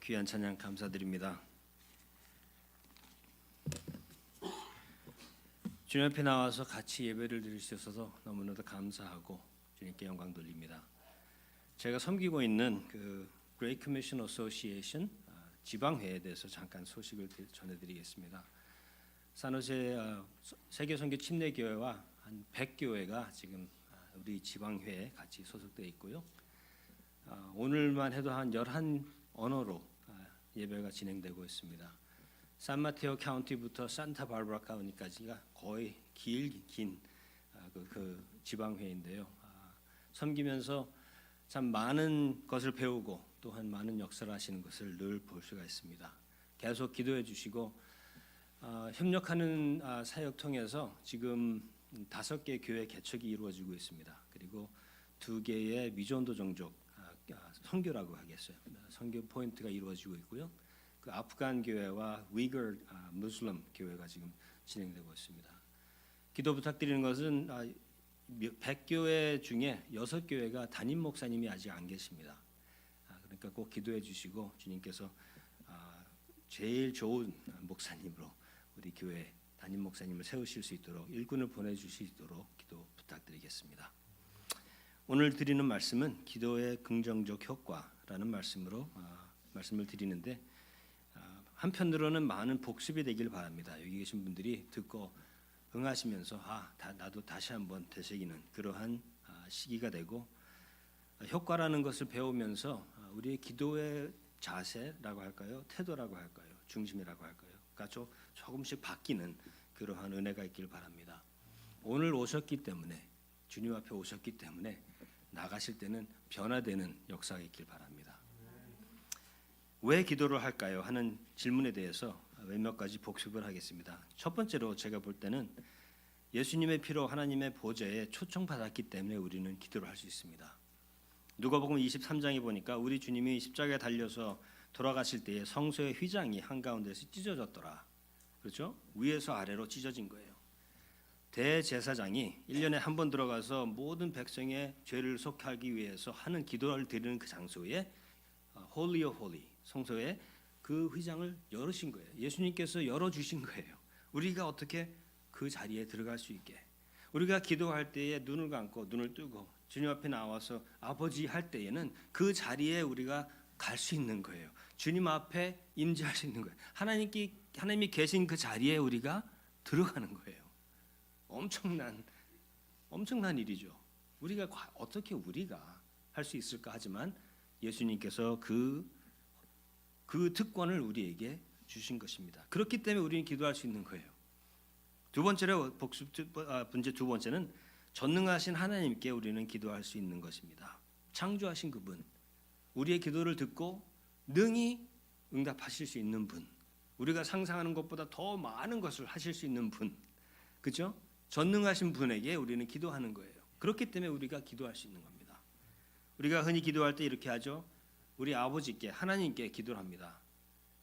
귀한 찬양 감사드립니다. 주님 앞에 나와서 같이 예배를 드릴 수 있어서 너무나도 감사하고 주님께 영광 돌립니다. 제가 섬기고 있는 그 Great Commission Association 지방회에 대해서 잠깐 소식을 전해드리겠습니다. 산호세 세계선교 침례교회와 한 100교회가 지금 우리 지방회에 같이 소속되어 있고요. 오늘만 해도 한 11언어로 예배가 진행되고 있습니다. 산마테오 카운티부터 산타바바라 카운티까지가 거의 긴 지방회인데요. 섬기면서 참 많은 것을 배우고 또한 많은 역사를 하시는 것을 늘 볼 수가 있습니다. 계속 기도해 주시고 협력하는 사역 통해서 지금 5개 교회 개척이 이루어지고 있습니다. 그리고 2개의 미전도 종족 선교라고 하겠어요. 선교 포인트가 이루어지고 있고요. 그 아프간 교회와 위거 무슬림 교회가 지금 진행되고 있습니다. 기도 부탁드리는 것은 100교회 중에 6교회가 담임 목사님이 아직 안 계십니다. 그러니까 꼭 기도해 주시고 주님께서 제일 좋은 목사님으로 우리 교회 담임 목사님을 세우실 수 있도록 일꾼을 보내주시도록 기도 부탁드리겠습니다. 오늘 드리는 말씀은 기도의 긍정적 효과라는 말씀으로 말씀을 드리는데 한편으로는 많은 복습이 되길 바랍니다. 여기 계신 분들이 듣고 응하시면서 나도 다시 한번 되새기는 그러한 시기가 되고 효과라는 것을 배우면서 우리의 기도의 자세라고 할까요? 태도라고 할까요? 중심이라고 할까요? 그러니까 조금씩 바뀌는 그러한 은혜가 있길 바랍니다. 오늘 오셨기 때문에 주님 앞에 오셨기 때문에 나가실 때는 변화되는 역사가 있길 바랍니다. 왜 기도를 할까요? 하는 질문에 대해서 몇몇 가지 복습을 하겠습니다. 첫 번째로 제가 볼 때는 예수님의 피로 하나님의 보좌에 초청받았기 때문에 우리는 기도를 할 수 있습니다. 누가복음 23장에 보니까 우리 주님이 십자가에 달려서 돌아가실 때에 성소의 휘장이 한가운데서 찢어졌더라. 그렇죠? 위에서 아래로 찢어진 거예요. 대제사장이 1년에 한 번 들어가서 모든 백성의 죄를 속하기 위해서 하는 기도를 드리는 그 장소에 Holy of Holy 성소에 그 휘장을 열으신 거예요. 예수님께서 열어주신 거예요. 우리가 어떻게 그 자리에 들어갈 수 있게. 우리가 기도할 때에 눈을 감고 눈을 뜨고 주님 앞에 나와서 아버지 할 때에는 그 자리에 우리가 갈 수 있는 거예요. 주님 앞에 임재할 수 있는 거예요. 하나님이 계신 그 자리에 우리가 들어가는 거예요. 엄청난 일이죠. 우리가 어떻게 우리가 할 수 있을까 하지만 예수님께서 그 특권을 우리에게 주신 것입니다. 그렇기 때문에 우리는 기도할 수 있는 거예요. 두 번째로 문제 두 번째는 전능하신 하나님께 우리는 기도할 수 있는 것입니다. 창조하신 그분, 우리의 기도를 듣고 능히 응답하실 수 있는 분, 우리가 상상하는 것보다 더 많은 것을 하실 수 있는 분, 그렇죠? 전능하신 분에게 우리는 기도하는 거예요. 그렇기 때문에 우리가 기도할 수 있는 겁니다. 우리가 흔히 기도할 때 이렇게 하죠. 우리 아버지께 하나님께 기도를 합니다.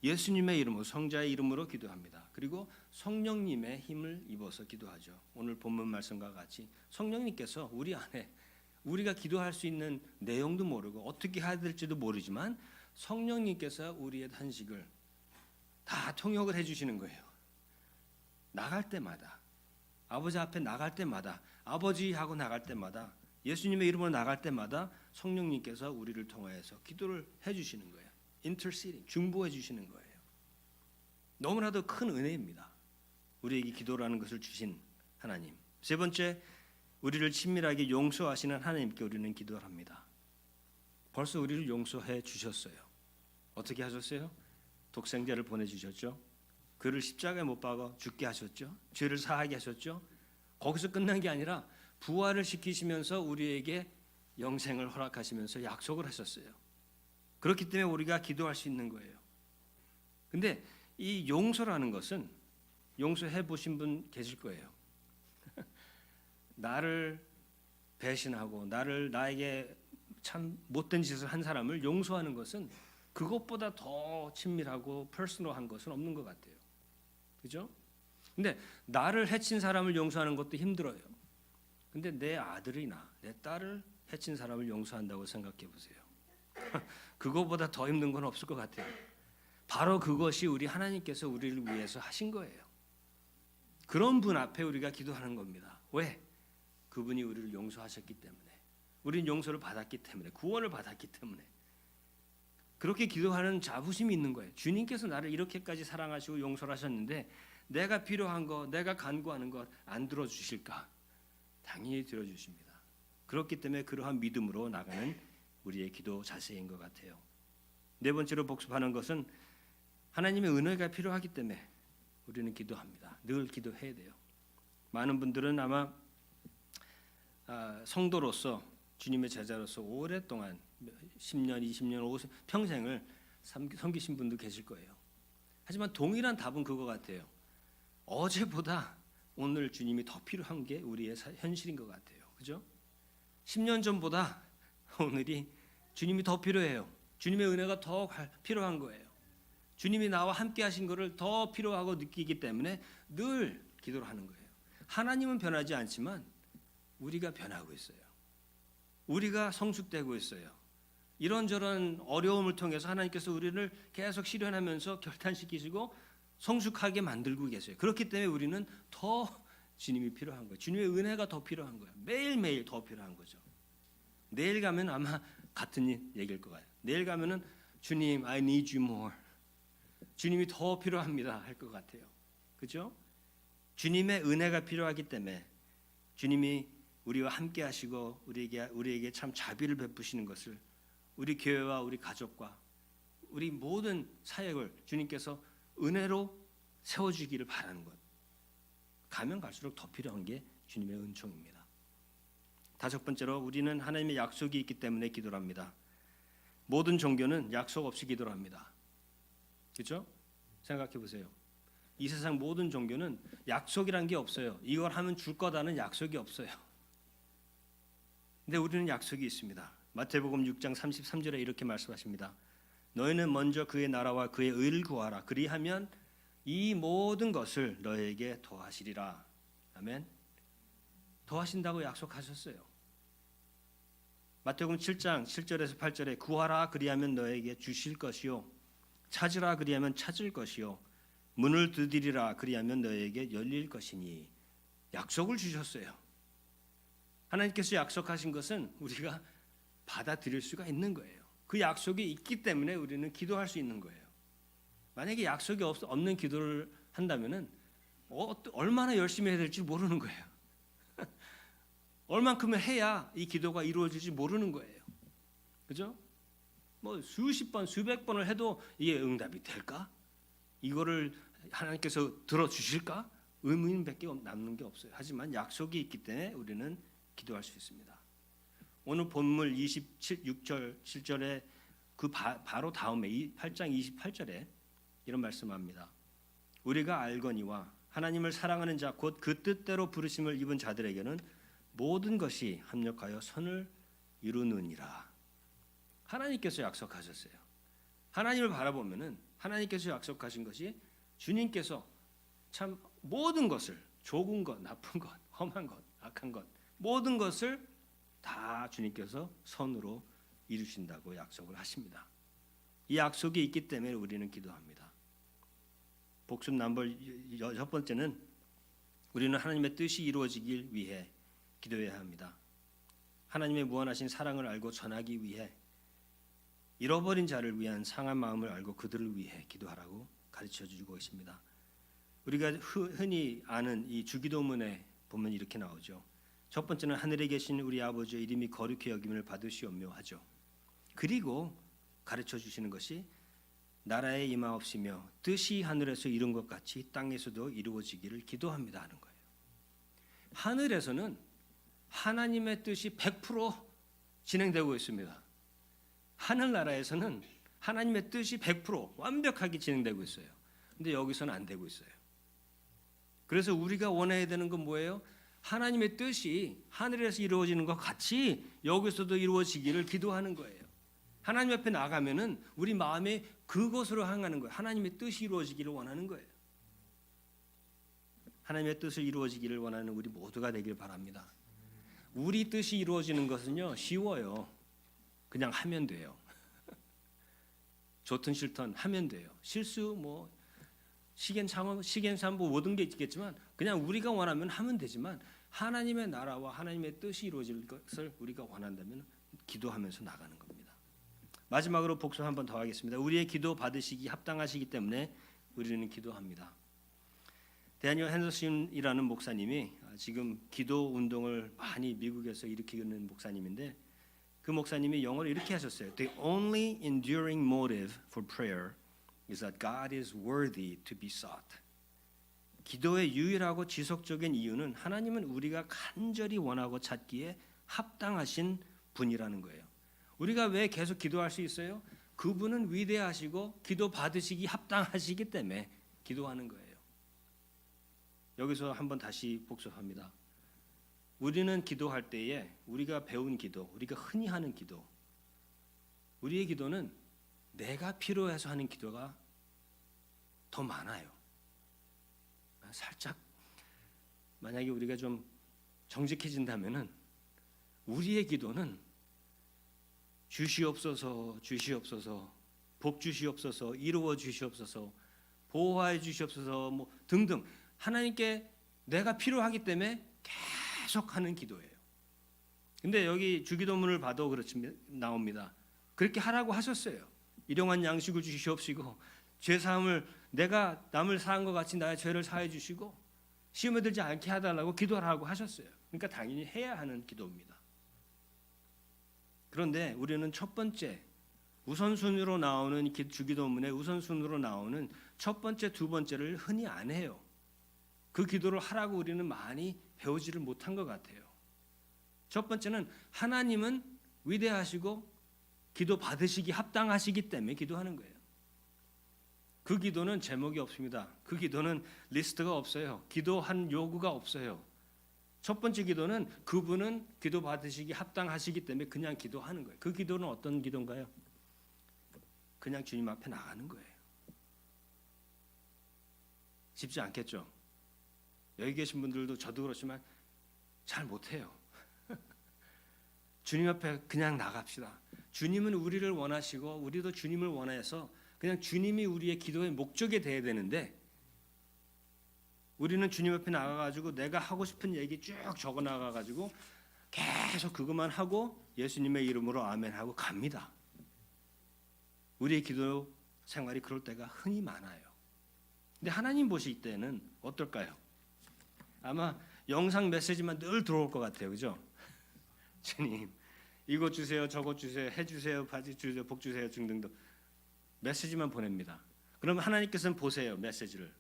예수님의 이름으로 성자의 이름으로 기도합니다. 그리고 성령님의 힘을 입어서 기도하죠. 오늘 본문 말씀과 같이 성령님께서 우리 안에 우리가 기도할 수 있는 내용도 모르고 어떻게 해야 될지도 모르지만 성령님께서 우리의 한식을 다 통역을 해주시는 거예요. 나갈 때마다 아버지 앞에 나갈 때마다 아버지하고 나갈 때마다 예수님의 이름으로 나갈 때마다 성령님께서 우리를 통하여서 기도를 해주시는 거예요. interceding, 중보해 주시는 거예요. 너무나도 큰 은혜입니다. 우리에게 기도라는 것을 주신 하나님. 세 번째, 우리를 친밀하게 용서하시는 하나님께 우리는 기도를 합니다. 벌써 우리를 용서해 주셨어요. 어떻게 하셨어요? 독생자를 보내주셨죠. 그를 십자가에 못 박아 죽게 하셨죠. 죄를 사하게 하셨죠. 거기서 끝난 게 아니라 부활을 시키시면서 우리에게 영생을 허락하시면서 약속을 하셨어요. 그렇기 때문에 우리가 기도할 수 있는 거예요. 근데 이 용서라는 것은 용서해 보신 분 계실 거예요. 나를 배신하고 나에게 참 못된 짓을 한 사람을 용서하는 것은 그것보다 더 친밀하고 퍼스널한 것은 없는 것 같아요. 그죠? 근데 나를 해친 사람을 용서하는 것도 힘들어요. 근데 내 아들이나 내 딸을 해친 사람을 용서한다고 생각해 보세요. 그거보다 더 힘든 건 없을 것 같아요. 바로 그것이 우리 하나님께서 우리를 위해서 하신 거예요. 그런 분 앞에 우리가 기도하는 겁니다. 왜? 그분이 우리를 용서하셨기 때문에, 우리는 용서를 받았기 때문에, 구원을 받았기 때문에 그렇게 기도하는 자부심이 있는 거예요. 주님께서 나를 이렇게까지 사랑하시고 용서를 하셨는데 내가 필요한 것, 내가 간구하는 것 안 들어주실까? 당연히 들어주십니다. 그렇기 때문에 그러한 믿음으로 나가는 우리의 기도 자세인 것 같아요. 네 번째로 복습하는 것은 하나님의 은혜가 필요하기 때문에 우리는 기도합니다. 늘 기도해야 돼요. 많은 분들은 아마 성도로서, 주님의 제자로서 오랫동안 10년, 20년, 50년 평생을 섬기신 분도 계실 거예요. 하지만 동일한 답은 그거 같아요. 어제보다 오늘 주님이 더 필요한 게 우리의 현실인 것 같아요. 그죠? 10년 전보다 오늘이 주님이 더 필요해요. 주님의 은혜가 더 필요한 거예요. 주님이 나와 함께 하신 것을 더 필요하고 느끼기 때문에 늘 기도를 하는 거예요. 하나님은 변하지 않지만 우리가 변하고 있어요. 우리가 성숙되고 있어요. 이런저런 어려움을 통해서 하나님께서 우리를 계속 실현하면서 결단시키시고 성숙하게 만들고 계세요. 그렇기 때문에 우리는 더 주님이 필요한 거예요. 주님의 은혜가 더 필요한 거예요. 매일매일 더 필요한 거죠. 내일 가면 아마 같은 얘기일 것 같아요. 내일 가면은 주님, I need you more. 주님이 더 필요합니다 할 것 같아요. 그죠? 주님의 은혜가 필요하기 때문에 주님이 우리와 함께 하시고 우리에게 참 자비를 베푸시는 것을 우리 교회와 우리 가족과 우리 모든 사역을 주님께서 은혜로 세워주기를 바라는 것. 가면 갈수록 더 필요한 게 주님의 은총입니다. 다섯 번째로 우리는 하나님의 약속이 있기 때문에 기도를 합니다. 모든 종교는 약속 없이 기도를 합니다. 그렇죠? 생각해 보세요. 이 세상 모든 종교는 약속이란 게 없어요. 이걸 하면 줄 거다는 약속이 없어요. 근데 우리는 약속이 있습니다. 마태복음 6장 33절에 이렇게 말씀하십니다. 너희는 먼저 그의 나라와 그의 의를 구하라. 그리하면 이 모든 것을 너희에게 더하시리라. 아멘. 더하신다고 약속하셨어요. 마태복음 7장 7절에서 8절에 구하라 그리하면 너희에게 주실 것이요 찾으라 그리하면 찾을 것이요 문을 두드리라 그리하면 너희에게 열릴 것이니 약속을 주셨어요. 하나님께서 약속하신 것은 우리가 받아들일 수가 있는 거예요. 그 약속이 있기 때문에 우리는 기도할 수 있는 거예요. 만약에 약속이 없는 기도를 한다면은 얼마나 열심히 해야 될지 모르는 거예요. 얼만큼을 해야 이 기도가 이루어질지 모르는 거예요. 그죠? 뭐 수십 번, 수백 번을 해도 이게 응답이 될까? 이거를 하나님께서 들어주실까? 의문밖에 남는 게 없어요. 하지만 약속이 있기 때문에 우리는 기도할 수 있습니다. 오늘 본문 6절, 7절에 그 바로 다음에 8장 28절에 이런 말씀합니다. 우리가 알거니와 하나님을 사랑하는 자 곧 그 뜻대로 부르심을 입은 자들에게는 모든 것이 합력하여 선을 이루느니라. 하나님께서 약속하셨어요. 하나님을 바라보면은 하나님께서 약속하신 것이 주님께서 참 모든 것을 좋은 것, 나쁜 것, 험한 것, 악한 것 모든 것을 다 주님께서 선으로 이루신다고 약속을 하십니다. 이 약속이 있기 때문에 우리는 기도합니다. 복습 넘버 첫 번째는 우리는 하나님의 뜻이 이루어지길 위해 기도해야 합니다. 하나님의 무한하신 사랑을 알고 전하기 위해 잃어버린 자를 위한 상한 마음을 알고 그들을 위해 기도하라고 가르쳐주고 있습니다. 우리가 흔히 아는 이 주기도문에 보면 이렇게 나오죠. 첫 번째는 하늘에 계신 우리 아버지의 이름이 거룩히 여김을 받으시오며 하죠. 그리고 가르쳐 주시는 것이 나라에 임하옵시며 뜻이 하늘에서 이룬 것 같이 땅에서도 이루어지기를 기도합니다 하는 거예요. 하늘에서는 하나님의 뜻이 100% 진행되고 있습니다. 하늘나라에서는 하나님의 뜻이 100% 완벽하게 진행되고 있어요. 근데 여기서는 안 되고 있어요. 그래서 우리가 원해야 되는 건 뭐예요? 하나님의 뜻이 하늘에서 이루어지는 것 같이 여기서도 이루어지기를 기도하는 거예요. 하나님 앞에 나가면은 우리 마음에 그것으로 향하는 거예요. 하나님의 뜻이 이루어지기를 원하는 거예요. 하나님의 뜻을 이루어지기를 원하는 우리 모두가 되길 바랍니다. 우리 뜻이 이루어지는 것은요 쉬워요. 그냥 하면 돼요. 좋든 싫든 하면 돼요. 실수 뭐 시행착오 모든 게 있겠지만 그냥 우리가 원하면 하면 되지만 하나님의 나라와 하나님의 뜻이 이루어질 것을 우리가 원한다면 기도하면서 나가는 겁니다. 마지막으로 복수 한 번 더 하겠습니다. 우리의 기도 받으시기 합당하시기 때문에 우리는 기도합니다. 데니얼 핸더슨이라는 목사님이 지금 기도 운동을 많이 미국에서 일으키는 목사님인데 그 목사님이 영어로 이렇게 하셨어요. The only enduring motive for prayer is that God is worthy to be sought. 기도의 유일하고 지속적인 이유는 하나님은 우리가 간절히 원하고 찾기에 합당하신 분이라는 거예요. 우리가 왜 계속 기도할 수 있어요? 그분은 위대하시고 기도 받으시기 합당하시기 때문에 기도하는 거예요. 여기서 한번 다시 복습합니다. 우리는 기도할 때에 우리가 배운 기도, 우리가 흔히 하는 기도, 우리의 기도는 내가 필요해서 하는 기도가 더 많아요. 살짝 만약에 우리가 좀 정직해진다면은 우리의 기도는 주시옵소서, 주시옵소서, 복 주시옵소서, 이루어 주시옵소서, 보호하여 주시옵소서, 뭐 등등 하나님께 내가 필요하기 때문에 계속 하는 기도예요. 근데 여기 주기도문을 봐도 그렇지 나옵니다. 그렇게 하라고 하셨어요. 일용한 양식을 주시옵시고 죄 사함을 내가 남을 사한 것 같이 나의 죄를 사해 주시고 시험에 들지 않게 해달라고 기도하라고 하셨어요. 그러니까 당연히 해야 하는 기도입니다. 그런데 우리는 첫 번째 우선순위로 나오는 주기도문의 우선순위로 나오는 첫 번째, 두 번째를 흔히 안 해요. 그 기도를 하라고 우리는 많이 배우지를 못한 것 같아요. 첫 번째는 하나님은 위대하시고 기도 받으시기 합당하시기 때문에 기도하는 거예요. 그 기도는 제목이 없습니다. 그 기도는 리스트가 없어요. 기도한 요구가 없어요. 첫 번째 기도는 그분은 기도 받으시기 합당하시기 때문에 그냥 기도하는 거예요. 그 기도는 어떤 기도인가요? 그냥 주님 앞에 나가는 거예요. 쉽지 않겠죠? 여기 계신 분들도 저도 그렇지만 잘 못해요. 주님 앞에 그냥 나갑시다. 주님은 우리를 원하시고 우리도 주님을 원해서 그냥 주님이 우리의 기도의 목적이 돼야 되는데 우리는 주님 앞에 나가가지고 내가 하고 싶은 얘기 쭉 적어 나가가지고 계속 그것만 하고 예수님의 이름으로 아멘하고 갑니다. 우리의 기도 생활이 그럴 때가 흔히 많아요. 근데 하나님 보실 때는 어떨까요? 아마 영상 메시지만 늘 들어올 것 같아요. 그죠? 주님 이것 주세요, 저것 주세요, 해 주세요, 바지 주세요, 복 주세요 등등등 메시지만 보냅니다. 그럼 하나님께서는 보세요 메시지를.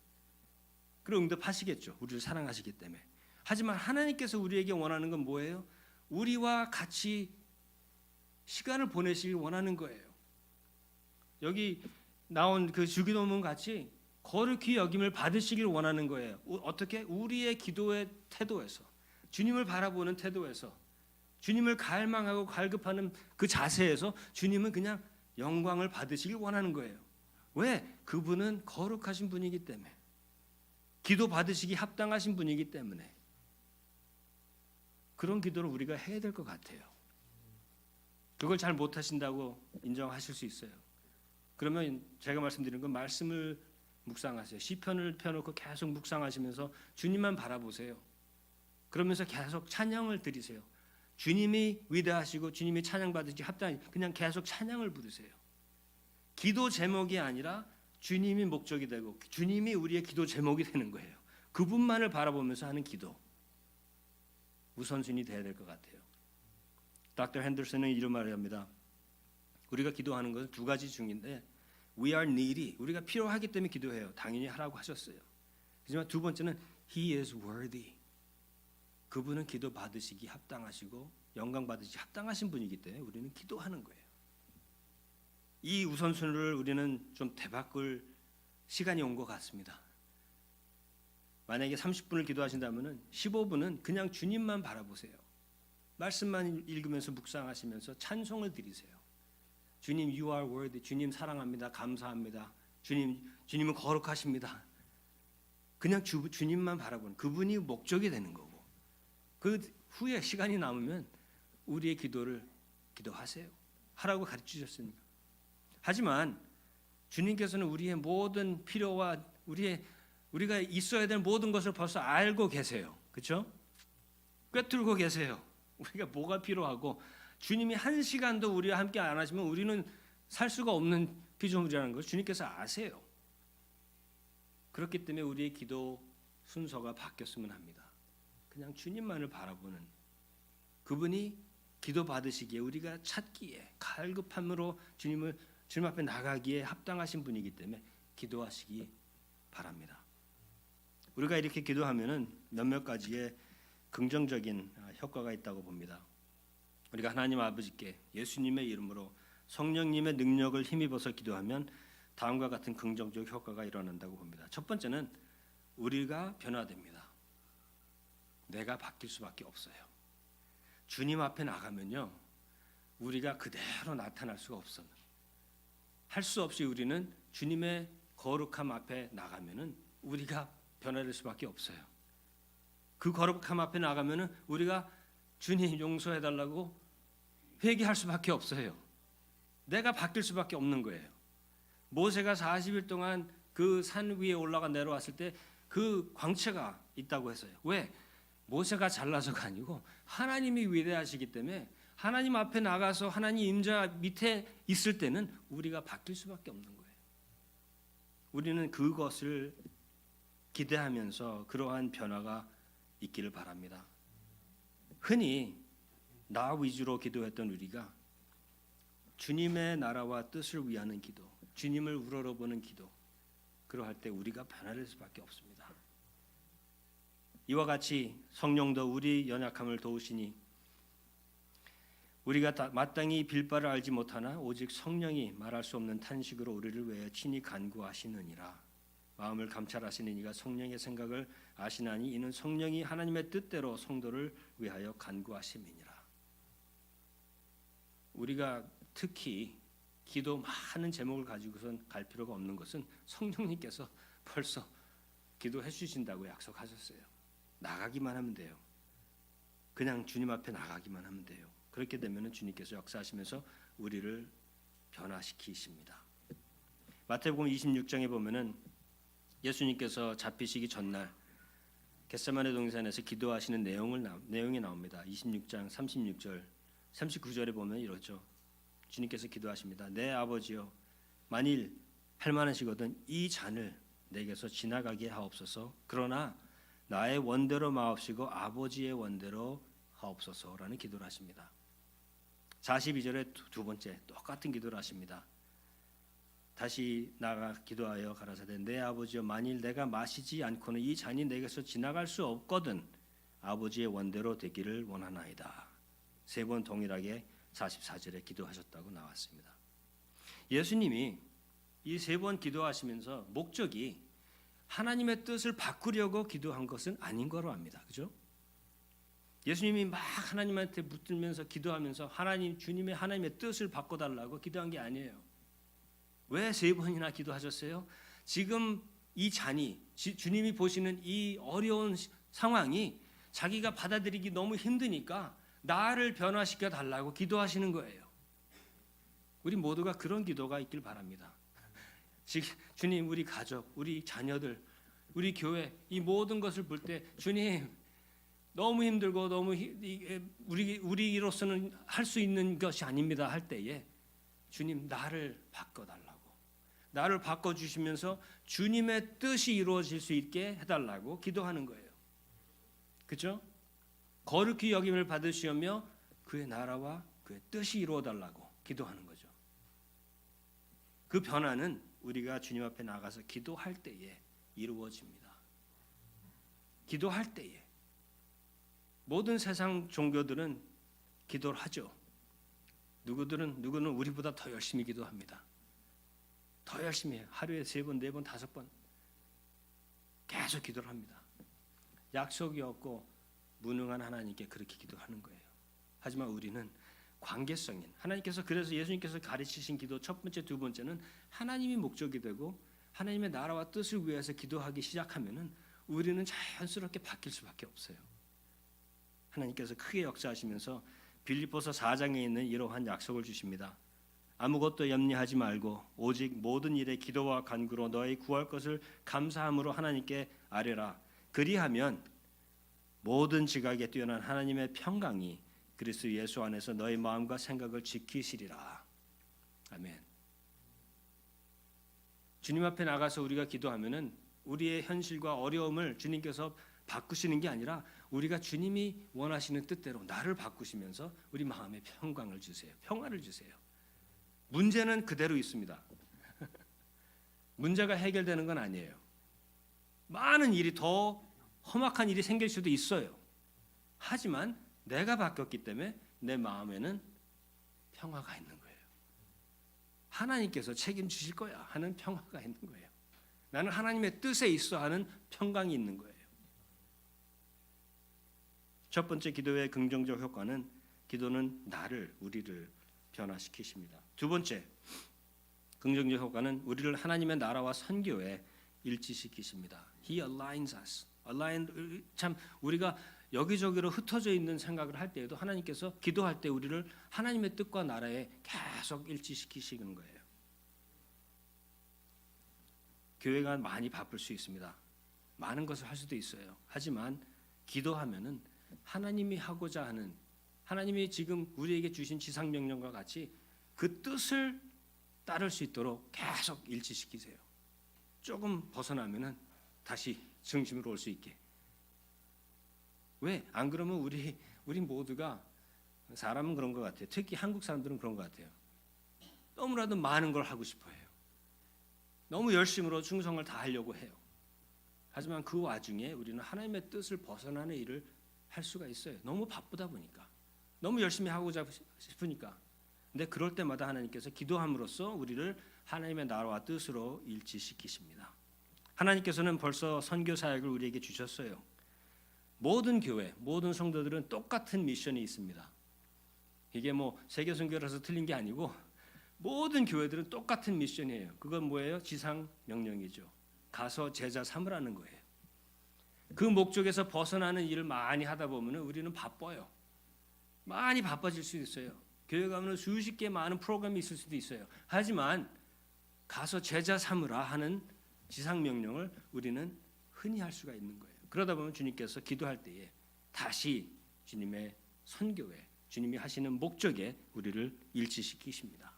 그리고 응답하시겠죠. 우리를 사랑하시기 때문에. 하지만 하나님께서 우리에게 원하는 건 뭐예요? 우리와 같이 시간을 보내시길 원하는 거예요. 여기 나온 그 주기도문 같이 거룩히 여김을 받으시길 원하는 거예요. 어떻게? 우리의 기도의 태도에서 주님을 바라보는 태도에서 주님을 갈망하고 갈급하는 그 자세에서 주님은 그냥 영광을 받으시길 원하는 거예요. 왜? 그분은 거룩하신 분이기 때문에 기도 받으시기 합당하신 분이기 때문에 그런 기도를 우리가 해야 될 것 같아요. 그걸 잘 못하신다고 인정하실 수 있어요. 그러면 제가 말씀드린 건 말씀을 묵상하세요. 시편을 펴놓고 계속 묵상하시면서 주님만 바라보세요. 그러면서 계속 찬양을 드리세요. 주님이 위대하시고 주님이 찬양받으시기 합당히 그냥 계속 찬양을 부르세요. 기도 제목이 아니라 주님이 목적이 되고 주님이 우리의 기도 제목이 되는 거예요. 그분만을 바라보면서 하는 기도 우선순위 돼야 될 것 같아요. 닥터 핸더슨은 이런 말을 합니다. 우리가 기도하는 것은 두 가지 중인데 We are needy. 우리가 필요하기 때문에 기도해요. 당연히 하라고 하셨어요. 하지만 두 번째는 He is worthy. 그분은 기도 받으시기 합당하시고 영광 받으시기 합당하신 분이기 때문에 우리는 기도하는 거예요. 이 우선순위를 우리는 좀 되바꿀 시간이 온 것 같습니다. 만약에 30분을 기도하신다면 15분은 그냥 주님만 바라보세요. 말씀만 읽으면서 묵상하시면서 찬송을 드리세요. 주님 you are worthy. 주님 사랑합니다. 감사합니다. 주님은 거룩하십니다. 그냥 주님만 바라보는 그분이 목적이 되는 거고 그 후에 시간이 남으면 우리의 기도를 기도하세요. 하라고 가르치셨습니다. 하지만 주님께서는 우리의 모든 필요와 우리가 있어야 될 모든 것을 벌써 알고 계세요. 그렇죠? 꿰뚫고 계세요. 우리가 뭐가 필요하고 주님이 한 시간도 우리와 함께 안 하시면 우리는 살 수가 없는 피조물이라는 걸 주님께서 아세요. 그렇기 때문에 우리의 기도 순서가 바뀌었으면 합니다. 그냥 주님만을 바라보는 그분이 기도 받으시기에 우리가 찾기에 갈급함으로 주님 앞에 나가기에 합당하신 분이기 때문에 기도하시기 바랍니다. 우리가 이렇게 기도하면은 몇몇 가지의 긍정적인 효과가 있다고 봅니다. 우리가 하나님 아버지께 예수님의 이름으로 성령님의 능력을 힘입어서 기도하면 다음과 같은 긍정적 효과가 일어난다고 봅니다. 첫 번째는 우리가 변화됩니다. 내가 바뀔 수밖에 없어요. 주님 앞에 나가면요, 우리가 그대로 나타날 수가 없어요. 할 수 없이 우리는 주님의 거룩함 앞에 나가면은 우리가 변화될 수밖에 없어요. 그 거룩함 앞에 나가면은 우리가 주님 용서해 달라고 회개할 수밖에 없어요. 내가 바뀔 수밖에 없는 거예요. 모세가 40일 동안 그 산 위에 올라가 내려왔을 때 그 광채가 있다고 했어요. 왜? 모세가 잘나서가 아니고 하나님이 위대하시기 때문에 하나님 앞에 나가서 하나님 임자 밑에 있을 때는 우리가 바뀔 수밖에 없는 거예요. 우리는 그것을 기대하면서 그러한 변화가 있기를 바랍니다. 흔히 나 위주로 기도했던 우리가 주님의 나라와 뜻을 위하는 기도, 주님을 우러러보는 기도, 그러할 때 우리가 변화될 수밖에 없습니다. 이와 같이 성령도 우리 연약함을 도우시니 우리가 마땅히 빌 바를 알지 못하나 오직 성령이 말할 수 없는 탄식으로 우리를 위하여 친히 간구하시느니라. 마음을 감찰하시는 이가 성령의 생각을 아시나니 이는 성령이 하나님의 뜻대로 성도를 위하여 간구하심이니라. 우리가 특히 기도 많은 제목을 가지고선 갈 필요가 없는 것은 성령님께서 벌써 기도해 주신다고 약속하셨어요. 나가기만 하면 돼요. 그냥 주님 앞에 나가기만 하면 돼요. 그렇게 되면 주님께서 역사하시면서 우리를 변화시키십니다. 마태복음 26장에 보면은 예수님께서 잡히시기 전날 겟세마네 동산에서 기도하시는 내용이 나옵니다. 26장 36절, 39절에 보면 이렇죠. 주님께서 기도하십니다. 내 아버지여, 만일 할 만하시거든 이 잔을 내게서 지나가게 하옵소서. 그러나 나의 원대로 마옵시고 아버지의 원대로 하옵소서라는 기도를 하십니다. 42절에 두 번째 똑같은 기도를 하십니다. 다시 나가 기도하여 가라사대 내 아버지여, 만일 내가 마시지 않고는 이 잔이 내게서 지나갈 수 없거든 아버지의 원대로 되기를 원하나이다. 세 번 동일하게 44절에 기도하셨다고 나왔습니다. 예수님이 이 세 번 기도하시면서 목적이 하나님의 뜻을 바꾸려고 기도한 것은 아닌 거로 압니다. 그죠? 예수님이 막 하나님한테 붙들면서 기도하면서 하나님의 뜻을 바꿔달라고 기도한 게 아니에요. 왜 세 번이나 기도하셨어요? 지금 이 잔이 주님이 보시는 이 어려운 상황이 자기가 받아들이기 너무 힘드니까 나를 변화시켜 달라고 기도하시는 거예요. 우리 모두가 그런 기도가 있길 바랍니다. 주님, 우리 가족, 우리 자녀들, 우리 교회 이 모든 것을 볼 때 주님 너무 힘들고 너무 우리로서는 할 수 있는 것이 아닙니다 할 때에 주님 나를 바꿔달라고, 나를 바꿔주시면서 주님의 뜻이 이루어질 수 있게 해달라고 기도하는 거예요. 그렇죠? 거룩히 여김을 받으시며 그의 나라와 그의 뜻이 이루어달라고 기도하는 거죠. 그 변화는 우리가 주님 앞에 나가서 기도할 때에 이루어집니다. 기도할 때에 모든 세상 종교들은 기도를 하죠. 누구는 우리보다 더 열심히 기도합니다. 더 열심히 해요. 하루에 3번, 4번, 5번 계속 기도를 합니다. 약속이 없고 무능한 하나님께 그렇게 기도하는 거예요. 하지만 우리는 관계성인 하나님께서, 그래서 예수님께서 가르치신 기도 첫 번째, 두 번째는 하나님이 목적이 되고 하나님의 나라와 뜻을 위해서 기도하기 시작하면은 우리는 자연스럽게 바뀔 수밖에 없어요. 하나님께서 크게 역사하시면서 빌립보서 4장에 있는 이러한 약속을 주십니다. 아무것도 염려하지 말고 오직 모든 일에 기도와 간구로 너희 구할 것을 감사함으로 하나님께 아뢰라. 그리하면 모든 지각에 뛰어난 하나님의 평강이 그리스도 예수 안에서 너희 마음과 생각을 지키시리라. 아멘. 주님 앞에 나가서 우리가 기도하면은 우리의 현실과 어려움을 주님께서 바꾸시는 게 아니라 우리가 주님이 원하시는 뜻대로 나를 바꾸시면서 우리 마음에 평강을 주세요. 평화를 주세요. 문제는 그대로 있습니다. 문제가 해결되는 건 아니에요. 많은 일이 더 험악한 일이 생길 수도 있어요. 하지만 내가 바뀌었기 때문에 내 마음에는 평화가 있는 거예요. 하나님께서 책임지실 거야 하는 평화가 있는 거예요. 나는 하나님의 뜻에 있어 하는 평강이 있는 거예요. 첫 번째 기도의 긍정적 효과는 기도는 우리를 변화시키십니다. 두 번째 긍정적 효과는 우리를 하나님의 나라와 선교에 일치시키십니다. He aligns us. 참 우리가 여기저기로 흩어져 있는 생각을 할 때에도 하나님께서 기도할 때 우리를 하나님의 뜻과 나라에 계속 일치시키시는 거예요. 교회가 많이 바쁠 수 있습니다. 많은 것을 할 수도 있어요. 하지만 기도하면은 하나님이 하고자 하는 하나님이 지금 우리에게 주신 지상 명령과 같이 그 뜻을 따를 수 있도록 계속 일치시키세요. 조금 벗어나면은 다시 중심으로 올 수 있게. 왜? 안 그러면 우리 모두가 사람은 그런 것 같아요. 특히 한국 사람들은 그런 것 같아요. 너무나도 많은 걸 하고 싶어해요. 너무 열심으로 충성을 다 하려고 해요. 하지만 그 와중에 우리는 하나님의 뜻을 벗어나는 일을 할 수가 있어요. 너무 바쁘다 보니까. 너무 열심히 하고자 싶으니까. 근데 그럴 때마다 하나님께서 기도함으로써 우리를 하나님의 나라와 뜻으로 일치시키십니다. 하나님께서는 벌써 선교 사역을 우리에게 주셨어요. 모든 교회, 모든 성도들은 똑같은 미션이 있습니다. 이게 뭐 세계 선교라서 틀린 게 아니고 모든 교회들은 똑같은 미션이에요. 그건 뭐예요? 지상 명령이죠. 가서 제자 삼으라는 거예요. 그 목적에서 벗어나는 일을 많이 하다 보면 우리는 바빠요. 많이 바빠질 수 있어요. 교회 가면 수십 개 많은 프로그램이 있을 수도 있어요. 하지만 가서 제자 삼으라 하는 지상 명령을 우리는 흔히 할 수가 있는 거예요. 그러다 보면 주님께서 기도할 때에 다시 주님의 선교에 주님이 하시는 목적에 우리를 일치시키십니다.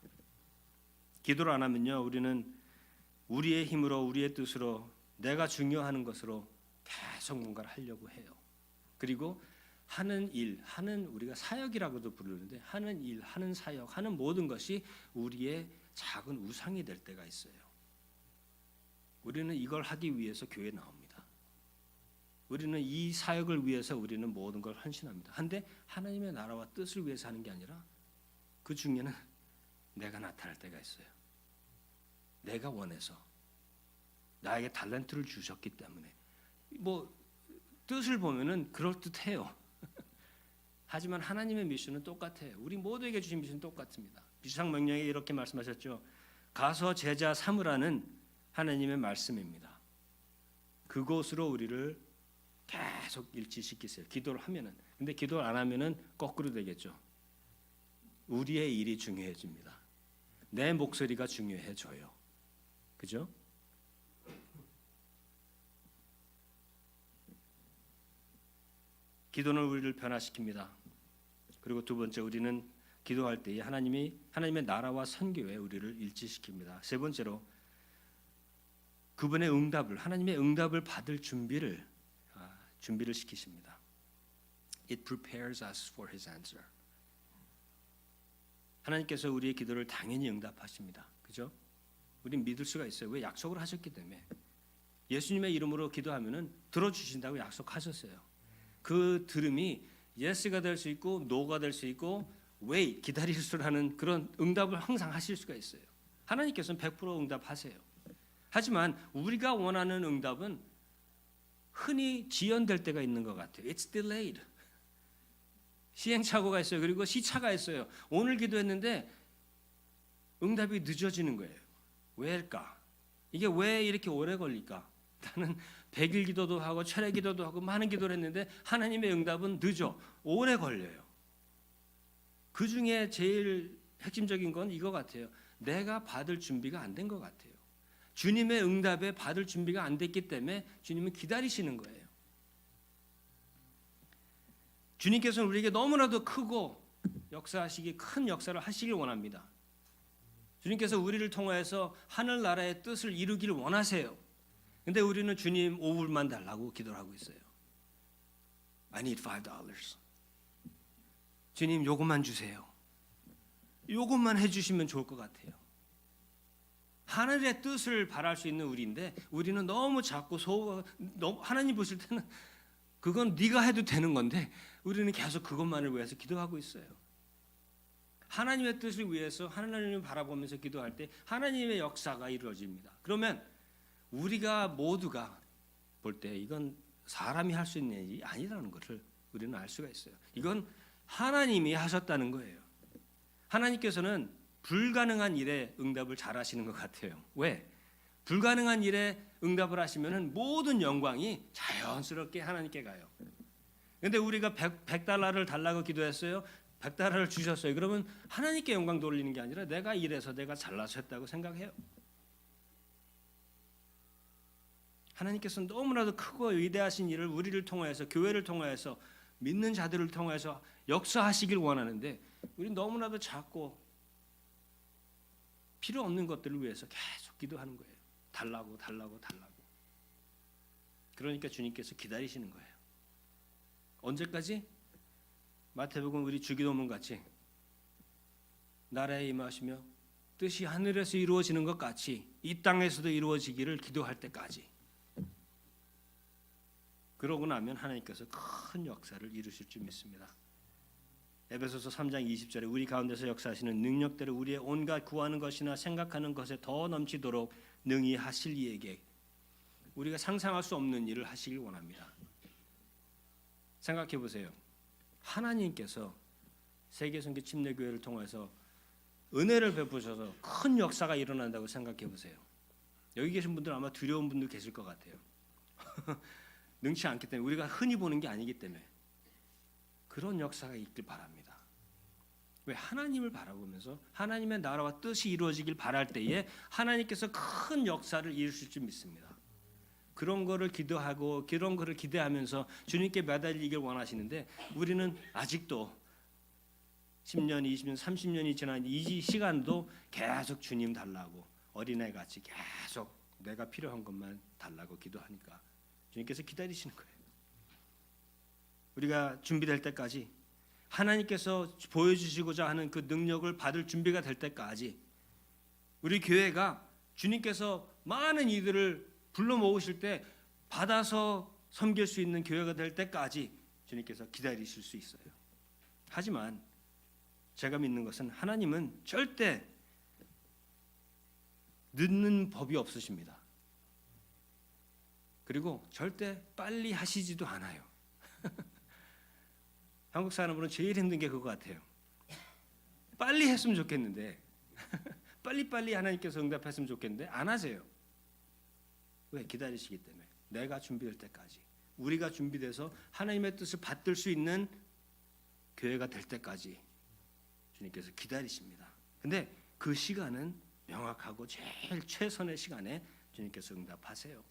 기도를 안 하면요, 우리는 우리의 힘으로 우리의 뜻으로 내가 중요하는 것으로 계속 뭔가를 하려고 해요. 그리고 하는 일, 우리가 사역이라고도 부르는데 하는 일, 하는 사역, 하는 모든 것이 우리의 작은 우상이 될 때가 있어요. 우리는 이걸 하기 위해서 교회에 나옵니다. 우리는 이 사역을 위해서 우리는 모든 걸 헌신합니다. 한데 하나님의 나라와 뜻을 위해서 하는 게 아니라 그 중에는 내가 나타날 때가 있어요. 내가 원해서 나에게 달란트를 주셨기 때문에 뭐 뜻을 보면은 그럴듯해요. 하지만 하나님의 미션은 똑같아요. 우리 모두에게 주신 미션은 똑같습니다. 지상 명령에 이렇게 말씀하셨죠. 가서 제자 삼으라는 하나님의 말씀입니다. 그곳으로 우리를 계속 일치시키세요. 기도를 하면은. 근데 기도를 안 하면은 거꾸로 되겠죠. 우리의 일이 중요해집니다. 내 목소리가 중요해져요. 그죠? 기도는 우리를 변화시킵니다. 그리고 두 번째, 우리는 기도할 때에 하나님의 나라와 선교에 우리를 일치시킵니다. 세 번째로 그분의 하나님의 응답을 받을 준비를 시키십니다. It prepares us for His answer. 하나님께서 우리의 기도를 당연히 응답하십니다. 그죠? 우린 믿을 수가 있어요. 왜? 약속을 하셨기 때문에. 예수님의 이름으로 기도하면은 들어주신다고 약속하셨어요. 그 들음이 예스가 될 수 있고 노가 될 수 있고 wait, 기다릴 수라는 그런 응답을 항상 하실 수가 있어요. 하나님께서는 100% 응답하세요. 하지만 우리가 원하는 응답은 흔히 지연될 때가 있는 것 같아요. It's delayed. 시행착오가 있어요. 그리고 시차가 있어요. 오늘 기도했는데 응답이 늦어지는 거예요. 왜일까? 이게 왜 이렇게 오래 걸릴까? 나는 100일 기도도 하고 철회 기도도 하고 많은 기도를 했는데 하나님의 응답은 늦어. 오래 걸려요. 그 중에 제일 핵심적인 건 이거 같아요. 내가 받을 준비가 안 된 것 같아요. 주님의 응답에 받을 준비가 안 됐기 때문에 주님은 기다리시는 거예요. 주님께서는 우리에게 너무나도 크고 역사하시기 큰 역사를 하시길 원합니다. 주님께서 우리를 통하여서 하늘나라의 뜻을 이루기를 원하세요. 근데 우리는 주님 5불만 달라고 기도를 하고 있어요. I need $5. 주님 요것만 주세요. 요것만 해주시면 좋을 것 같아요. 하늘의 뜻을 바랄 수 있는 우리인데 우리는 너무 작고 하나님 보실 때는 그건 네가 해도 되는 건데 우리는 계속 그것만을 위해서 기도하고 있어요. 하나님의 뜻을 위해서 하나님을 바라보면서 기도할 때 하나님의 역사가 이루어집니다. 그러면 우리가 모두가 볼 때 이건 사람이 할 수 있는 일이 아니라는 것을 우리는 알 수가 있어요. 이건 하나님이 하셨다는 거예요. 하나님께서는 불가능한 일에 응답을 잘 하시는 것 같아요. 왜? 불가능한 일에 응답을 하시면 모든 영광이 자연스럽게 하나님께 가요. 근데 우리가 100달러를 달라고 기도했어요. 100달러를 주셨어요. 그러면 하나님께 영광 돌리는 게 아니라 내가 이래서 내가 잘나서 했다고 생각해요. 하나님께서는 너무나도 크고 위대하신 일을 우리를 통하여서 교회를 통하여서 믿는 자들을 통해서 역사하시길 원하는데 우리는 너무나도 작고 필요 없는 것들을 위해서 계속 기도하는 거예요. 달라고. 그러니까 주님께서 기다리시는 거예요. 언제까지? 마태복음 우리 주기도문 같이 나라에 임하시며 뜻이 하늘에서 이루어지는 것 같이 이 땅에서도 이루어지기를 기도할 때까지. 그러고 나면 하나님께서 큰 역사를 이루실 줄 믿습니다. 에베소서 3장 20절에 우리 가운데서 역사하시는 능력대로 우리의 온갖 구하는 것이나 생각하는 것에 더 넘치도록 능히 하실 이에게 우리가 상상할 수 없는 일을 하시길 원합니다. 생각해 보세요. 하나님께서 세계선교 침례교회를 통해서 은혜를 베푸셔서 큰 역사가 일어난다고 생각해 보세요. 여기 계신 분들 아마 두려운 분들 계실 것 같아요. 능치 않기 때문에 우리가 흔히 보는 게 아니기 때문에 그런 역사가 있길 바랍니다. 왜? 하나님을 바라보면서 하나님의 나라와 뜻이 이루어지길 바랄 때에 하나님께서 큰 역사를 이루실 줄 믿습니다. 그런 거를 기도하고 그런 거를 기대하면서 주님께 매달리길 원하시는데 우리는 아직도 10년, 20년, 30년이 지난 이 시간도 계속 주님 달라고 어린애같이 계속 내가 필요한 것만 달라고 기도하니까 주님께서 기다리시는 거예요. 우리가 준비될 때까지 하나님께서 보여주시고자 하는 그 능력을 받을 준비가 될 때까지 우리 교회가 주님께서 많은 이들을 불러 모으실 때 받아서 섬길 수 있는 교회가 될 때까지 주님께서 기다리실 수 있어요. 하지만 제가 믿는 것은 하나님은 절대 늦는 법이 없으십니다. 그리고 절대 빨리 하시지도 않아요. 한국 사람으로는 제일 힘든 게 그거 같아요. 빨리 했으면 좋겠는데 빨리빨리 하나님께서 응답했으면 좋겠는데 안 하세요. 왜? 기다리시기 때문에. 내가 준비될 때까지 우리가 준비돼서 하나님의 뜻을 받들 수 있는 교회가 될 때까지 주님께서 기다리십니다. 근데 그 시간은 명확하고 제일 최선의 시간에 주님께서 응답하세요.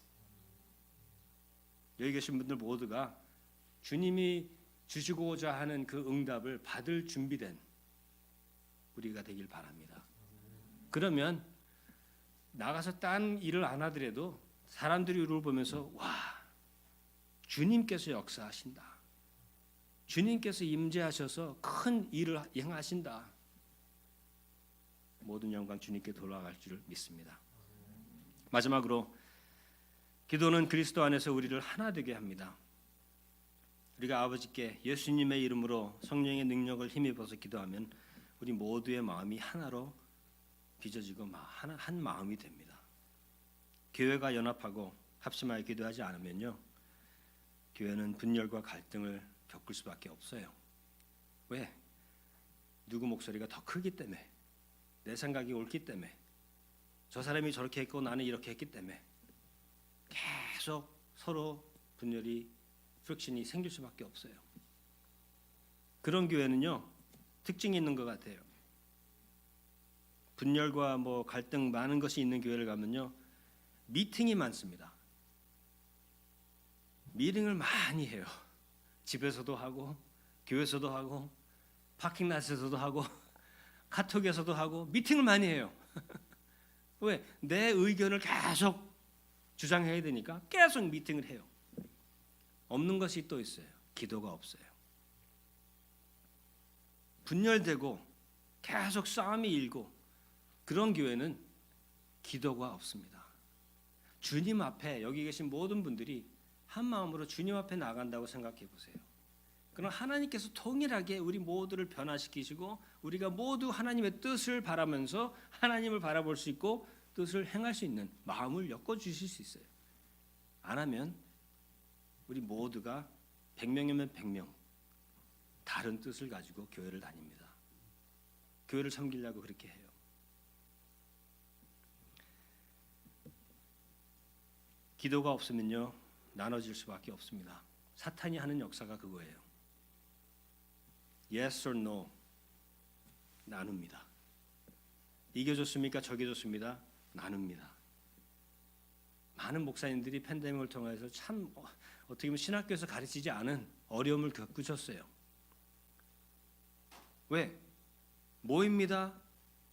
여기 계신 분들 모두가 주님이 주시고자 하는 그 응답을 받을 준비된 우리가 되길 바랍니다. 그러면 나가서 딴 일을 안 하더라도 사람들이 우리를 보면서 와, 주님께서 역사하신다. 주님께서 임재하셔서 큰 일을 행하신다. 모든 영광 주님께 돌아갈 줄 믿습니다. 마지막으로 기도는 그리스도 안에서 우리를 하나 되게 합니다. 우리가 아버지께 예수님의 이름으로 성령의 능력을 힘입어서 기도하면 우리 모두의 마음이 하나로 빚어지고 한 마음이 됩니다. 교회가 연합하고 합심하여 기도하지 않으면요, 교회는 분열과 갈등을 겪을 수밖에 없어요. 왜? 누구 목소리가 더 크기 때문에, 내 생각이 옳기 때문에, 저 사람이 저렇게 했고 나는 이렇게 했기 때문에 계속 서로 분열이 프릭션이 생길 수밖에 없어요. 그런 교회는요 특징이 있는 것 같아요. 분열과 뭐 갈등 많은 것이 있는 교회를 가면요, 미팅이 많습니다. 미팅을 많이 해요. 집에서도 하고, 교회에서도 하고, 파킹랏에서도 하고, 카톡에서도 하고, 미팅을 많이 해요. 왜? 내 의견을 계속 주장해야 되니까 계속 미팅을 해요. 없는 것이 또 있어요. 기도가 없어요. 분열되고 계속 싸움이 일고 그런 교회는 기도가 없습니다. 주님 앞에 여기 계신 모든 분들이 한 마음으로 주님 앞에 나간다고 생각해 보세요. 그럼 하나님께서 통일하게 우리 모두를 변화시키시고 우리가 모두 하나님의 뜻을 바라면서 하나님을 바라볼 수 있고 뜻을 행할 수 있는 마음을 엮어주실 수 있어요. 안 하면 우리 모두가 100명이면 100명 다른 뜻을 가지고 교회를 다닙니다. 교회를 섬기려고 그렇게 해요. 기도가 없으면요, 나눠질 수밖에 없습니다. 사탄이 하는 역사가 그거예요. Yes or no 나눕니다. 이게 좋습니까? 저게 좋습니다. 나눕니다. 많은 목사님들이 팬데믹을 통해서 참 어떻게 보면 신학교에서 가르치지 않은 어려움을 겪으셨어요. 왜? 모입니다.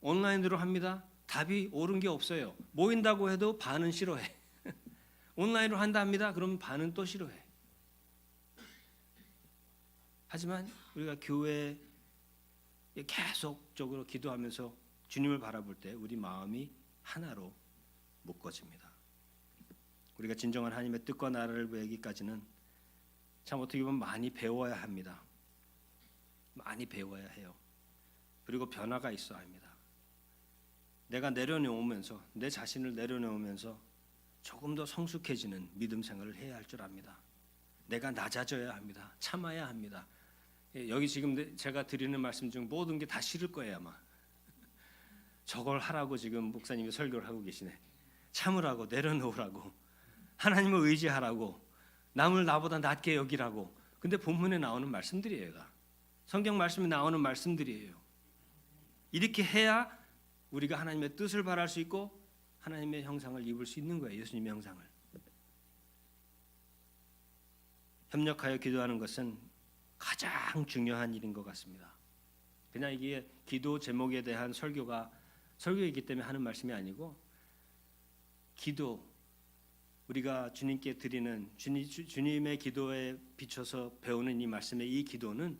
온라인으로 합니다. 답이 옳은 게 없어요. 모인다고 해도 반은 싫어해. 온라인으로 한다 합니다. 그러면 반은 또 싫어해. 하지만 우리가 교회에 계속적으로 기도하면서 주님을 바라볼 때 우리 마음이 하나로 묶어집니다. 우리가 진정한 하나님의 뜻과 나라를 배우기까지는 참 어떻게 보면 많이 배워야 합니다. 많이 배워야 해요. 그리고 변화가 있어야 합니다. 내가 내려놓으면서 내 자신을 내려놓으면서 조금 더 성숙해지는 믿음 생활을 해야 할 줄 압니다. 내가 낮아져야 합니다. 참아야 합니다. 여기 지금 제가 드리는 말씀 중 모든 게 다 싫을 거예요 아마. 저걸 하라고 지금 목사님이 설교를 하고 계시네. 참으라고, 내려놓으라고, 하나님을 의지하라고, 남을 나보다 낮게 여기라고. 근데 본문에 나오는 말씀들이에요. 성경 말씀에 나오는 말씀들이에요. 이렇게 해야 우리가 하나님의 뜻을 바랄 수 있고 하나님의 형상을 입을 수 있는 거예요. 예수님의 형상을. 협력하여 기도하는 것은 가장 중요한 일인 것 같습니다. 그냥 이게 기도 제목에 대한 설교이기 때문에 하는 말씀이 아니고, 기도, 우리가 주님께 드리는 주님의 기도에 비춰서 배우는 이 말씀의 이 기도는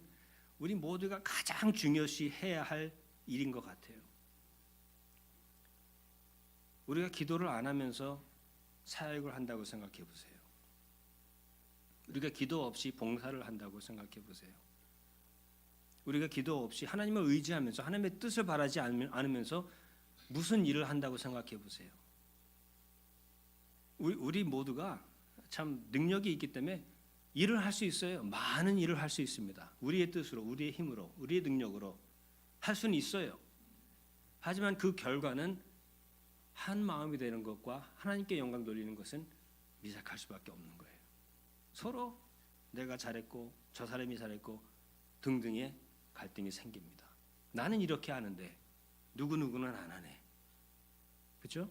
우리 모두가 가장 중요시 해야 할 일인 것 같아요. 우리가 기도를 안 하면서 사역을 한다고 생각해 보세요. 우리가 기도 없이 봉사를 한다고 생각해 보세요. 우리가 기도 없이 하나님을 의지하면서 하나님의 뜻을 바라지 않으면서 무슨 일을 한다고 생각해 보세요. 우리 모두가 참 능력이 있기 때문에 일을 할 수 있어요. 많은 일을 할 수 있습니다. 우리의 뜻으로, 우리의 힘으로, 우리의 능력으로 할 수는 있어요. 하지만 그 결과는 한 마음이 되는 것과 하나님께 영광 돌리는 것은 미약할 수밖에 없는 거예요. 서로 내가 잘했고 저 사람이 잘했고 등등의 갈등이 생깁니다. 나는 이렇게 하는데 누구누구는 안 하네. 그렇죠?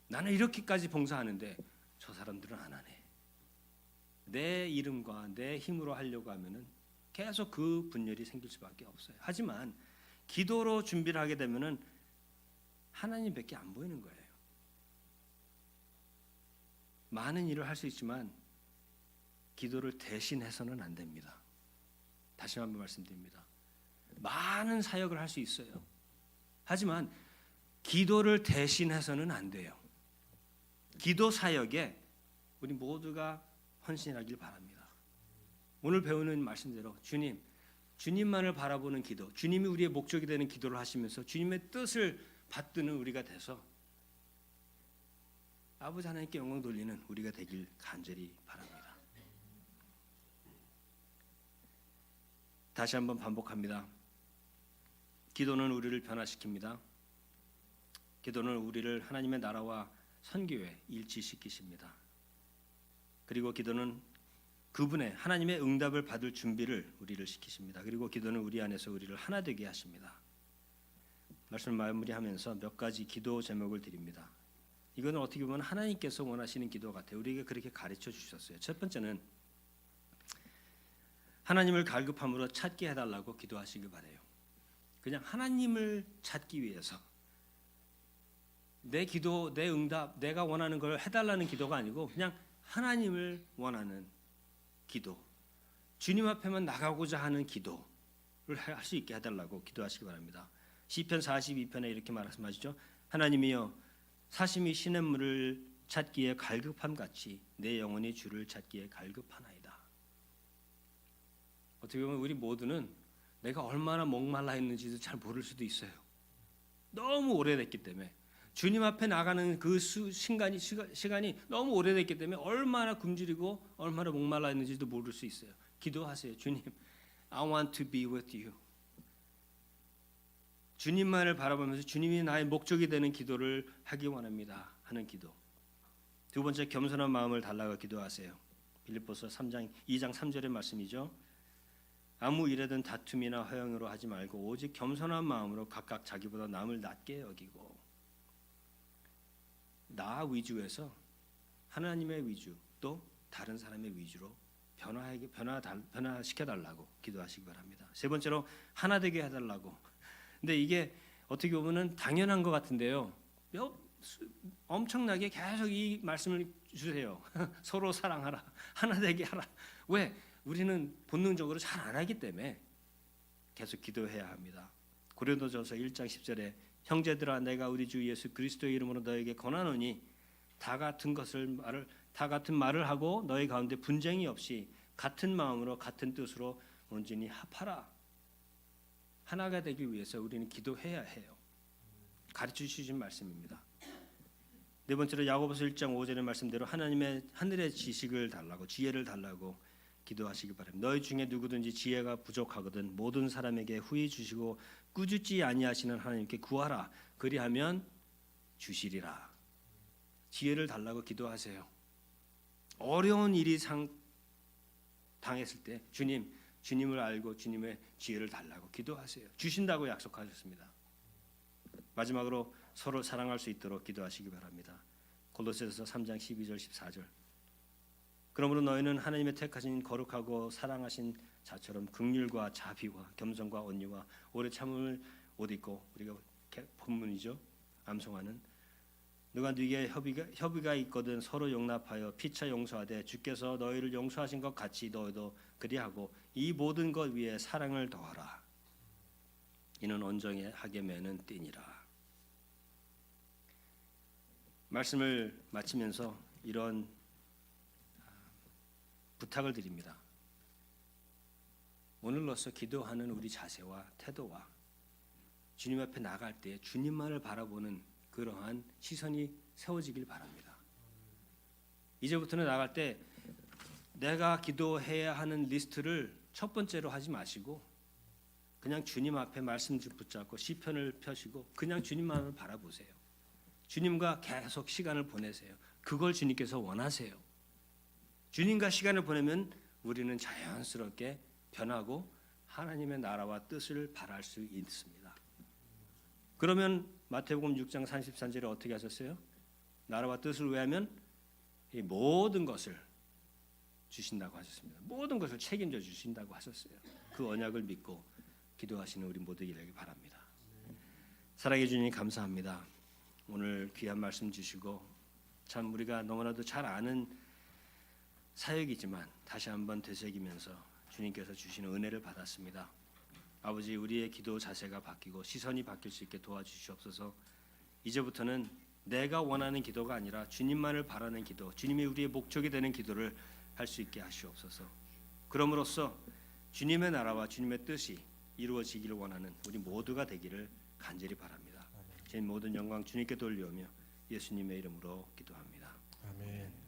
나는 이렇게까지 봉사하는데 저 사람들은 안 하네. 내 이름과 내 힘으로 하려고 하면은 계속 그 분열이 생길 수밖에 없어요. 하지만 기도로 준비를 하게 되면은 하나님밖에 안 보이는 거예요. 많은 일을 할 수 있지만 기도를 대신해서는 안 됩니다. 다시 한번 말씀드립니다. 많은 사역을 할 수 있어요. 하지만 기도를 대신해서는 안 돼요. 기도 사역에 우리 모두가 헌신하길 바랍니다. 오늘 배우는 말씀대로 주님만을 바라보는 기도, 주님이 우리의 목적이 되는 기도를 하시면서 주님의 뜻을 받드는 우리가 돼서 아버지 하나님께 영광 돌리는 우리가 되길 간절히 바랍니다. 다시 한번 반복합니다. 기도는 우리를 변화시킵니다. 기도는 우리를 하나님의 나라와 선교에 일치시키십니다. 그리고 기도는 그분의 하나님의 응답을 받을 준비를 우리를 시키십니다. 그리고 기도는 우리 안에서 우리를 하나 되게 하십니다. 말씀을 마무리하면서 몇 가지 기도 제목을 드립니다. 이거는 어떻게 보면 하나님께서 원하시는 기도 같아요. 우리에게 그렇게 가르쳐 주셨어요. 첫 번째는 하나님을 갈급함으로 찾게 해달라고 기도하시길 바래요. 그냥 하나님을 찾기 위해서 내 기도, 내 응답, 내가 원하는 걸 해달라는 기도가 아니고 그냥 하나님을 원하는 기도, 주님 앞에만 나가고자 하는 기도를 할 수 있게 해달라고 기도하시기 바랍니다. 시편 42편에 이렇게 말씀하시죠. 하나님이여 사심이 시냇물을 찾기에 갈급함 같이 내 영혼이 주를 찾기에 갈급하나이다. 어떻게 보면 우리 모두는 내가 얼마나 목말라 있는지도 잘 모를 수도 있어요. 너무 오래됐기 때문에 주님 앞에 나가는 그 시간이 너무 오래됐기 때문에 얼마나 굶주리고 얼마나 목말라 있는지도 모를 수 있어요. 기도하세요. 주님, I want to be with you. 주님만을 바라보면서 주님이 나의 목적이 되는 기도를 하기 원합니다. 하는 기도. 두 번째, 겸손한 마음을 달라고 기도하세요. 빌립보서 2장 3절의 말씀이죠. 아무 일에든 다툼이나 허영으로 하지 말고 오직 겸손한 마음으로 각각 자기보다 남을 낮게 여기고, 나 위주에서 하나님의 위주 또 다른 사람의 위주로 변화시켜달라고 기도하시기 바랍니다. 세 번째로 하나 되게 해달라고. 근데 이게 어떻게 보면은 당연한 것 같은데요. 엄청나게 계속 이 말씀을 주세요. 서로 사랑하라, 하나 되게 하라. 왜? 우리는 본능적으로 잘 안 하기 때문에 계속 기도해야 합니다. 고린도전서 1장 10절에 형제들아 내가 우리 주 예수 그리스도의 이름으로 너에게 권하노니 다 같은 말을 하고 너희 가운데 분쟁이 없이 같은 마음으로 같은 뜻으로 온전히 합하라. 하나가 되기 위해서 우리는 기도해야 해요. 가르쳐 주신 말씀입니다. 네 번째로 야고보서 1장 5절의 말씀대로 하나님의 하늘의 지식을 달라고, 지혜를 달라고 기도하시기 바랍니다. 너희 중에 누구든지 지혜가 부족하거든 모든 사람에게 후히 주시고 꾸짖지 아니하시는 하나님께 구하라. 그리하면 주시리라. 지혜를 달라고 기도하세요. 어려운 일이 당했을 때 주님을 알고 주님의 지혜를 달라고 기도하세요. 주신다고 약속하셨습니다. 마지막으로 서로 사랑할 수 있도록 기도하시기 바랍니다. 골로새서 3장 12절 14절. 그러므로 너희는 하나님의 택하신 거룩하고 사랑하신 자처럼 긍휼과 자비와 겸손과 온유와 오래 참음을 옷 입고, 우리가 본문이죠. 암송하는 누가 네게 협의가 있거든 서로 용납하여 피차 용서하되 주께서 너희를 용서하신 것 같이 너희도 그리하고 이 모든 것 위에 사랑을 더하라. 이는 온전하게 매는 띠니라. 말씀을 마치면서 이런 부탁을 드립니다. 오늘로써 기도하는 우리 자세와 태도와 주님 앞에 나갈 때 주님만을 바라보는 그러한 시선이 세워지길 바랍니다. 이제부터는 나갈 때 내가 기도해야 하는 리스트를 첫 번째로 하지 마시고 그냥 주님 앞에 말씀 붙잡고 시편을 펴시고 그냥 주님만을 바라보세요. 주님과 계속 시간을 보내세요. 그걸 주님께서 원하세요. 주님과 시간을 보내면 우리는 자연스럽게 변하고 하나님의 나라와 뜻을 바랄 수 있습니다. 그러면 마태복음 6장 33절에 어떻게 하셨어요? 나라와 뜻을 위하면 이 모든 것을 주신다고 하셨습니다. 모든 것을 책임져 주신다고 하셨어요. 그 언약을 믿고 기도하시는 우리 모두에게 바랍니다. 사랑해 주님 감사합니다. 오늘 귀한 말씀 주시고 참 우리가 너무나도 잘 아는 사역이지만 다시 한번 되새기면서 주님께서 주시는 은혜를 받았습니다. 아버지, 우리의 기도 자세가 바뀌고 시선이 바뀔 수 있게 도와주시옵소서. 이제부터는 내가 원하는 기도가 아니라 주님만을 바라는 기도, 주님이 우리의 목적이 되는 기도를 할 수 있게 하시옵소서. 그럼으로써 주님의 나라와 주님의 뜻이 이루어지기를 원하는 우리 모두가 되기를 간절히 바랍니다. 제 모든 영광 주님께 돌려오며 예수님의 이름으로 기도합니다. 아멘.